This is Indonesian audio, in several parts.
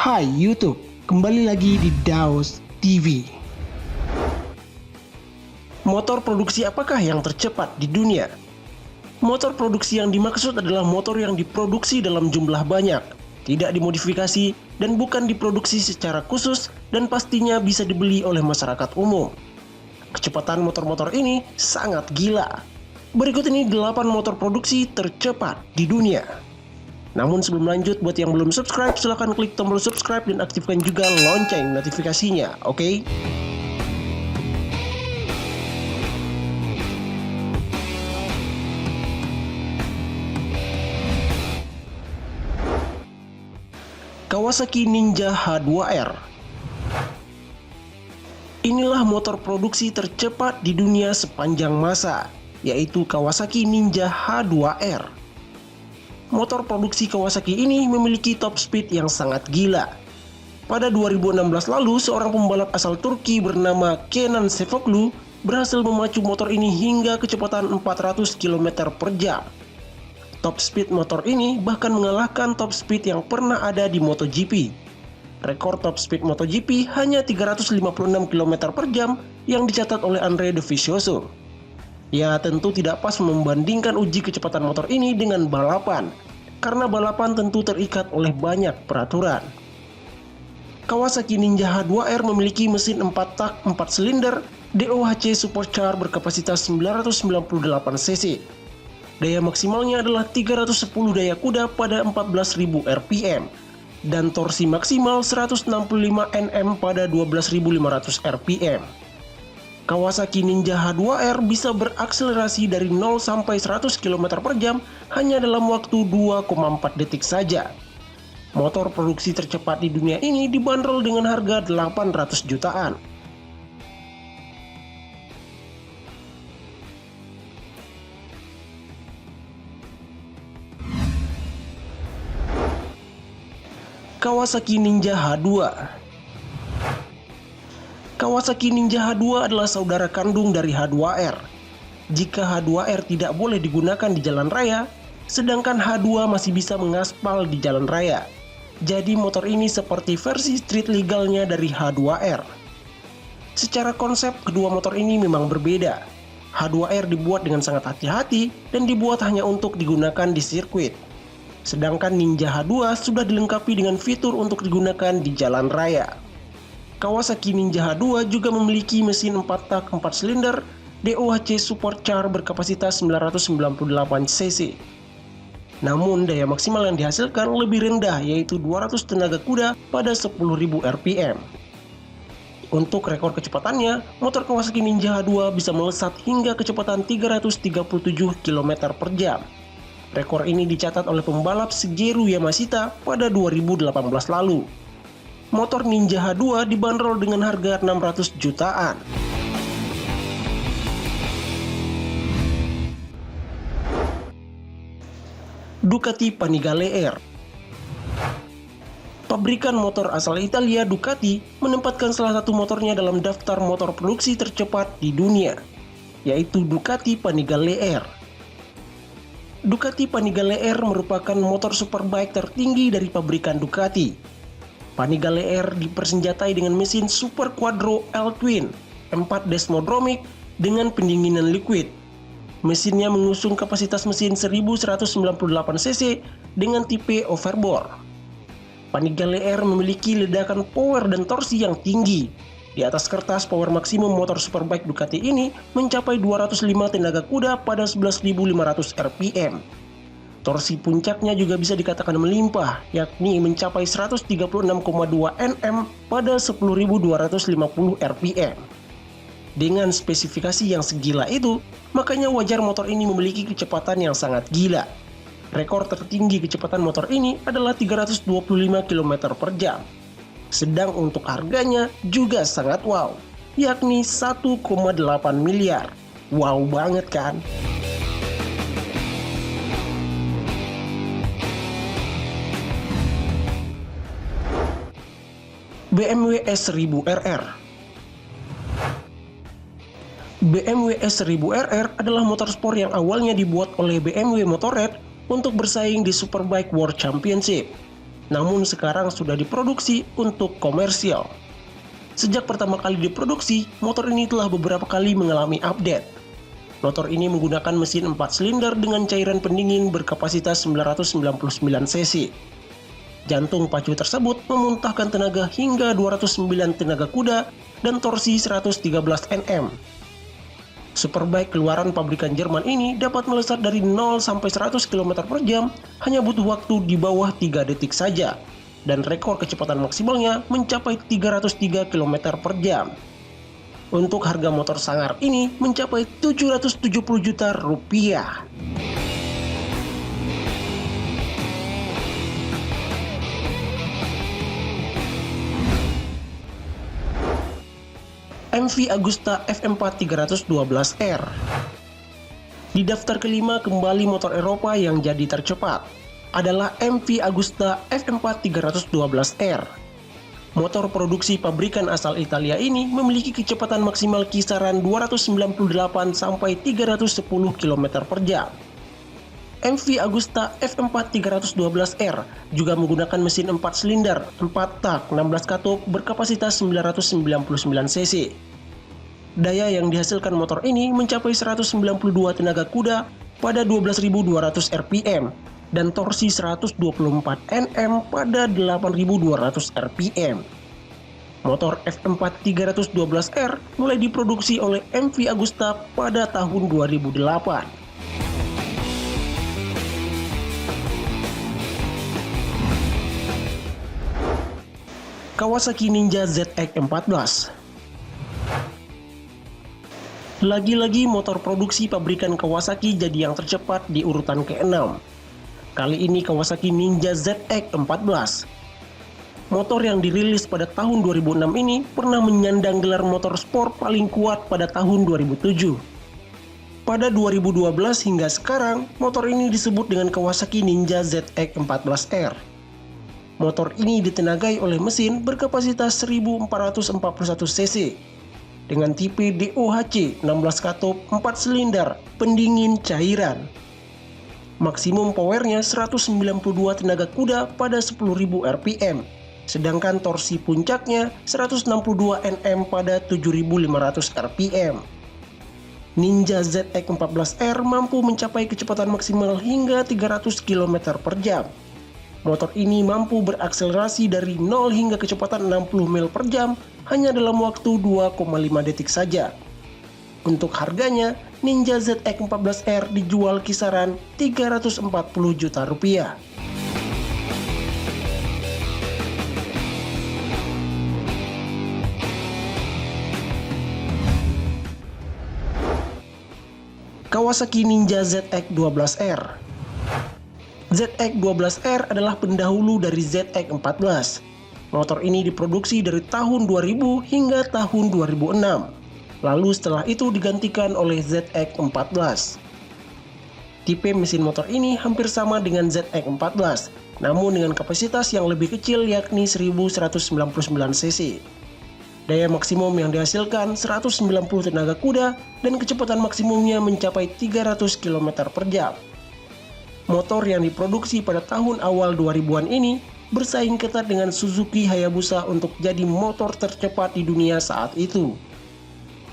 Hai YouTube, kembali lagi di Daos TV. Motor produksi apakah yang tercepat di dunia? Motor produksi yang dimaksud adalah motor yang diproduksi dalam jumlah banyak, tidak dimodifikasi, dan bukan diproduksi secara khusus dan pastinya bisa dibeli oleh masyarakat umum. Kecepatan motor-motor ini sangat gila. Berikut ini 8 motor produksi tercepat di dunia. Namun sebelum lanjut, buat yang belum subscribe, silahkan klik tombol subscribe dan aktifkan juga lonceng notifikasinya, oke? Kawasaki Ninja H2R. Inilah motor produksi tercepat di dunia sepanjang masa, yaitu Kawasaki Ninja H2R. Motor produksi Kawasaki ini memiliki top speed yang sangat gila. Pada 2016 lalu, seorang pembalap asal Turki bernama Kenan Sevoglu berhasil memacu motor ini hingga kecepatan 400 km per jam. Top speed motor ini bahkan mengalahkan top speed yang pernah ada di MotoGP. Rekor top speed MotoGP hanya 356 km per jam yang dicatat oleh Andre Dovizioso. Ya, tentu tidak pas membandingkan uji kecepatan motor ini dengan balapan, karena balapan tentu terikat oleh banyak peraturan. Kawasaki Ninja H2R memiliki mesin 4 tak 4 silinder DOHC Supercharger berkapasitas 998 cc. Daya maksimalnya adalah 310 daya kuda pada 14.000 rpm dan torsi maksimal 165 Nm pada 12.500 rpm. Kawasaki Ninja H2R bisa berakselerasi dari 0 sampai 100 km per jam hanya dalam waktu 2,4 detik saja. Motor produksi tercepat di dunia ini dibanderol dengan harga 800 jutaan. Kawasaki Ninja H2. Kawasaki Ninja H2 adalah saudara kandung dari H2R. Jika H2R tidak boleh digunakan di jalan raya, sedangkan H2 masih bisa mengaspal di jalan raya. Jadi motor ini seperti versi street legalnya dari H2R. Secara konsep, kedua motor ini memang berbeda. H2R dibuat dengan sangat hati-hati dan dibuat hanya untuk digunakan di sirkuit. Sedangkan Ninja H2 sudah dilengkapi dengan fitur untuk digunakan di jalan raya. Kawasaki Ninja H2 juga memiliki mesin 4 tak 4 silinder DOHC Supercharger berkapasitas 998 cc. Namun daya maksimal yang dihasilkan lebih rendah, yaitu 200 tenaga kuda pada 10.000 rpm. Untuk rekor kecepatannya, motor Kawasaki Ninja H2 bisa melesat hingga kecepatan 337 km per jam. Rekor ini dicatat oleh pembalap Shigeru Yamashita pada 2018 lalu. Motor Ninja H2 dibanderol dengan harga 600 jutaan. Ducati Panigale Air. Pabrikan motor asal Italia Ducati menempatkan salah satu motornya dalam daftar motor produksi tercepat di dunia, yaitu Ducati Panigale Air. Ducati Panigale Air merupakan motor superbike tertinggi dari pabrikan Ducati. Panigale Air dipersenjatai dengan mesin Super Quattro L-Twin 4 Desmodromic dengan pendinginan liquid. Mesinnya mengusung kapasitas mesin 1198 cc dengan tipe overbore. Panigale Air memiliki ledakan power dan torsi yang tinggi. Di atas kertas, power maksimum motor superbike Ducati ini mencapai 205 tenaga kuda pada 11.500 rpm. Torsi puncaknya juga bisa dikatakan melimpah, yakni mencapai 136,2 Nm pada 10.250 rpm. Dengan spesifikasi yang segila itu, makanya wajar motor ini memiliki kecepatan yang sangat gila. Rekor tertinggi kecepatan motor ini adalah 325 km per jam. Sedang untuk harganya juga sangat wow, yakni 1,8 miliar. Wow banget kan? BMW S1000RR. BMW S1000RR adalah motor sport yang awalnya dibuat oleh BMW Motorrad untuk bersaing di Superbike World Championship. namun sekarang sudah diproduksi untuk komersial. Sejak pertama kali diproduksi, motor ini telah beberapa kali mengalami update. Motor ini menggunakan mesin 4 silinder dengan cairan pendingin berkapasitas 999 cc. Jantung pacu tersebut memuntahkan tenaga hingga 209 tenaga kuda dan torsi 113 Nm. Superbike keluaran pabrikan Jerman ini dapat melesat dari 0 sampai 100 km per jam hanya butuh waktu di bawah 3 detik saja. Dan rekor kecepatan maksimalnya mencapai 303 km per jam. Untuk harga motor sangar ini mencapai 770 juta rupiah. MV Agusta FM4 312R. Di daftar kelima kembali motor Eropa yang jadi tercepat adalah MV Agusta FM4 312R. Motor produksi pabrikan asal Italia ini memiliki kecepatan maksimal kisaran 298 sampai 310 km per jam. MV Agusta FM4 312R juga menggunakan mesin 4 silinder, 4 tak, 16 katup berkapasitas 999 cc. Daya yang dihasilkan motor ini mencapai 192 tenaga kuda pada 12.200 rpm dan torsi 124 Nm pada 8.200 rpm. Motor FM4 312R mulai diproduksi oleh MV Agusta pada tahun 2008. Kawasaki Ninja ZX14. Lagi-lagi motor produksi pabrikan Kawasaki jadi yang tercepat di urutan ke-6. Kali ini Kawasaki Ninja ZX14. Motor yang dirilis pada tahun 2006 ini pernah menyandang gelar motor sport paling kuat pada tahun 2007. Pada 2012 hingga sekarang, motor ini disebut dengan Kawasaki Ninja ZX14R. Motor ini ditenagai oleh mesin berkapasitas 1441 cc dengan tipe DOHC 16 katup 4 silinder pendingin cairan. Maksimum powernya 192 tenaga kuda pada 10.000 rpm, sedangkan torsi puncaknya 162 Nm pada 7.500 rpm. Ninja ZX14R mampu mencapai kecepatan maksimal hingga 300 km per jam. Motor ini mampu berakselerasi dari 0 hingga kecepatan 60 mil per jam hanya dalam waktu 2,5 detik saja. Untuk harganya, Ninja ZX14R dijual kisaran 340 juta rupiah. Kawasaki Ninja ZX12R. ZX12R adalah pendahulu dari ZX14. Motor ini diproduksi dari tahun 2000 hingga tahun 2006. Lalu setelah itu digantikan oleh ZX14. Tipe mesin motor ini hampir sama dengan ZX14, namun dengan kapasitas yang lebih kecil yakni 1199 cc. Daya maksimum yang dihasilkan 190 tenaga kuda dan kecepatan maksimumnya mencapai 300 km per jam. Motor yang diproduksi pada tahun awal 2000-an ini bersaing ketat dengan Suzuki Hayabusa untuk jadi motor tercepat di dunia saat itu.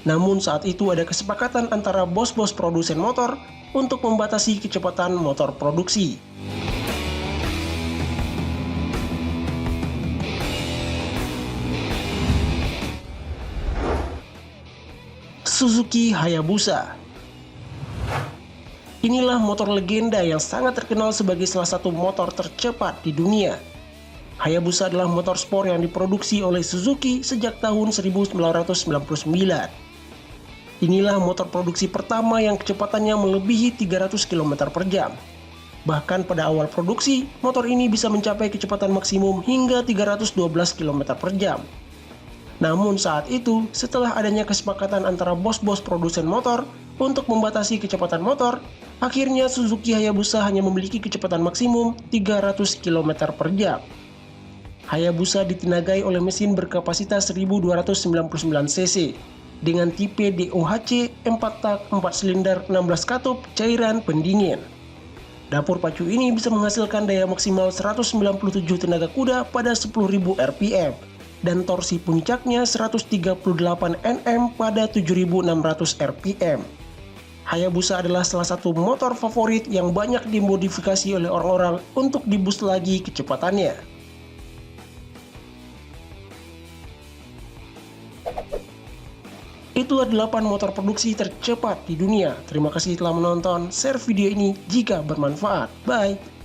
Namun saat itu ada kesepakatan antara bos-bos produsen motor untuk membatasi kecepatan motor produksi. Suzuki Hayabusa. Inilah motor legenda yang sangat terkenal sebagai salah satu motor tercepat di dunia. Hayabusa adalah motor sport yang diproduksi oleh Suzuki sejak tahun 1999. Inilah motor produksi pertama yang kecepatannya melebihi 300 km per jam. Bahkan pada awal produksi, motor ini bisa mencapai kecepatan maksimum hingga 312 km per jam. Namun saat itu, setelah adanya kesepakatan antara bos-bos produsen motor untuk membatasi kecepatan motor, akhirnya Suzuki Hayabusa hanya memiliki kecepatan maksimum 300 km per jam. Hayabusa ditenagai oleh mesin berkapasitas 1299 cc dengan tipe DOHC 4 tak 4 silinder 16 katup cairan pendingin. Dapur pacu ini bisa menghasilkan daya maksimal 197 tenaga kuda pada 10.000 rpm dan torsi puncaknya 138 Nm pada 7.600 rpm. Hayabusa adalah salah satu motor favorit yang banyak dimodifikasi oleh orang-orang untuk diboost lagi kecepatannya. Itulah 8 motor produksi tercepat di dunia. Terima kasih telah menonton, share video ini jika bermanfaat. Bye!